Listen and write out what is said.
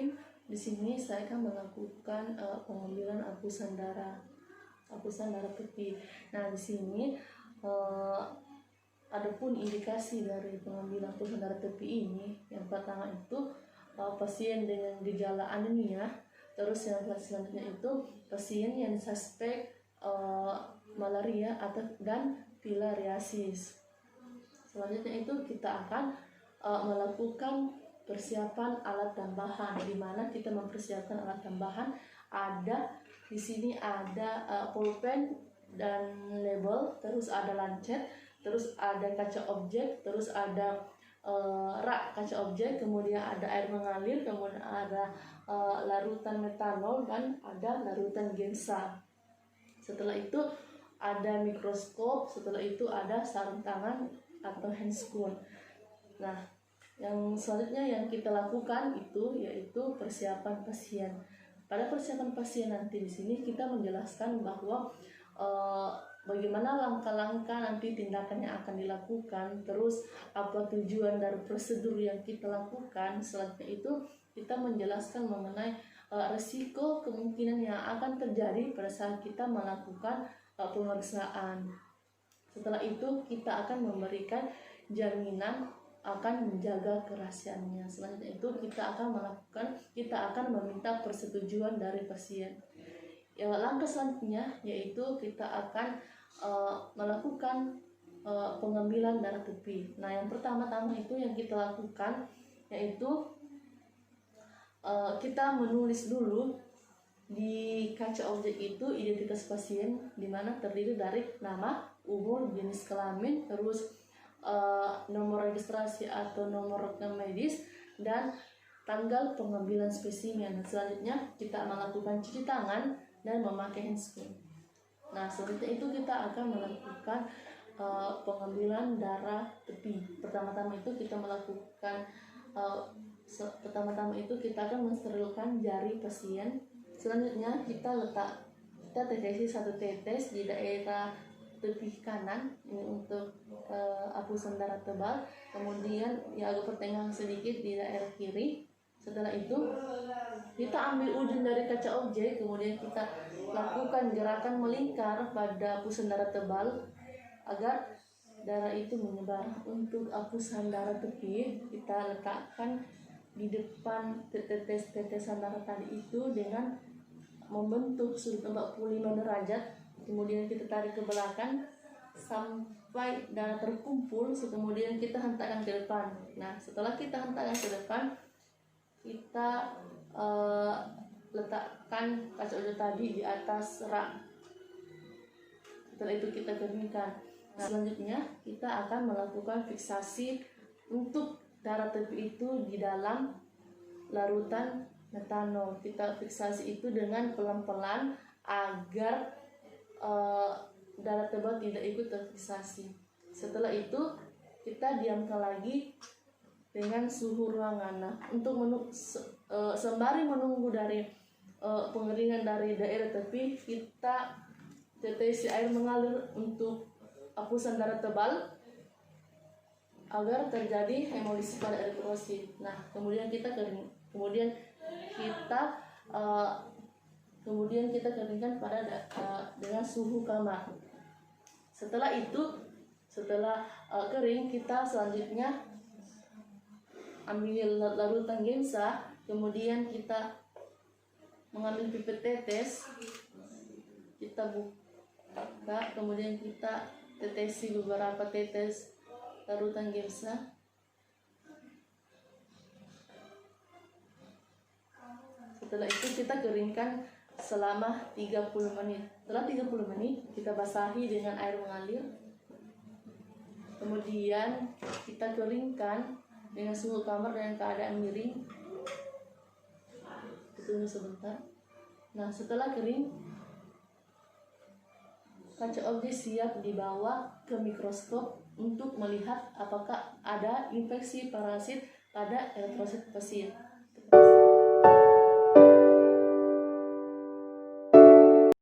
Astagfirullahaladzim. Di sini saya akan melakukan pengambilan hapusan darah tepi. Nah, di sini adapun indikasi dari pengambilan hapusan darah tepi ini, yang pertama itu pasien dengan gejala anemia, terus yang selanjutnya itu pasien yang suspek malaria dan filariasis. Selanjutnya itu kita akan melakukan persiapan alat tambahan, di mana kita mempersiapkan alat tambahan. Di sini ada pulpen dan label, terus ada lancet, terus ada kaca objek, terus ada rak kaca objek, kemudian ada air mengalir, kemudian ada larutan metanol, dan ada larutan gensa. Setelah itu ada mikroskop, setelah itu ada sarung tangan atau handscoon. Nah, yang selanjutnya yang kita lakukan itu yaitu persiapan pasien. Pada persiapan pasien nanti di sini kita menjelaskan bahwa bagaimana langkah-langkah nanti tindakan yang akan dilakukan, terus apa tujuan dari prosedur yang kita lakukan. Selanjutnya itu kita menjelaskan mengenai resiko kemungkinan yang akan terjadi pada saat kita melakukan pemeriksaan. Setelah itu kita akan memberikan jaminan akan menjaga kerahasiaannya. Selanjutnya itu kita akan meminta persetujuan dari pasien. Langkah selanjutnya yaitu kita akan melakukan pengambilan darah tepi. Nah, yang pertama-tama itu yang kita lakukan yaitu kita menulis dulu di kaca objek itu identitas pasien, di mana terdiri dari nama, umur, jenis kelamin, terus nomor registrasi atau nomor rekam medis, dan tanggal pengambilan spesimen. Selanjutnya kita melakukan cuci tangan dan memakai handscoon. Nah, selanjutnya itu kita akan melakukan pengambilan darah tepi. Pertama-tama itu kita akan mensterilkan jari pasien. Selanjutnya kita tetesi satu tetes di daerah tepi kanan ini untuk hapusan darah tebal, kemudian agak pertengahan sedikit di daerah kiri. Setelah itu kita ambil ujung dari kaca objek, kemudian kita lakukan gerakan melingkar pada hapusan darah tebal agar darah itu menyebar. Untuk hapusan darah tepi kita letakkan di depan tetesan darah tadi itu dengan membentuk sudut 45 derajat. Kemudian kita tarik ke belakang sampai darah terkumpul, kemudian kita hentakkan ke depan. Nah, setelah kita hentakkan ke depan, kita letakkan kaca objek tadi di atas rak. Setelah itu kita keringkan. Nah, selanjutnya kita akan melakukan fiksasi untuk darah tepi itu di dalam larutan metanol. Kita fiksasi itu dengan pelan-pelan agar darah tebal tidak ikut terfiksasi. Setelah itu kita diamkan lagi dengan suhu ruangan. Nah, untuk sembari menunggu dari pengeringan dari daerah tepi, kita tetesi air mengalir untuk hapusan darah tebal agar terjadi hemolisis pada eritrosit. Nah, kemudian kita keringkan dengan suhu kamar. Setelah kering, kita selanjutnya ambil larutan gensa, kemudian kita mengambil pipet tetes, kita buka, kemudian kita tetesi beberapa tetes larutan gensa. Setelah itu kita keringkan selama 30 menit. Setelah 30 menit kita basahi dengan air mengalir. Kemudian kita keringkan dengan suhu kamar dengan keadaan miring. Tunggu sebentar. Nah, setelah kering, kaca objek siap dibawa ke mikroskop untuk melihat apakah ada infeksi parasit pada eritrosit pasien.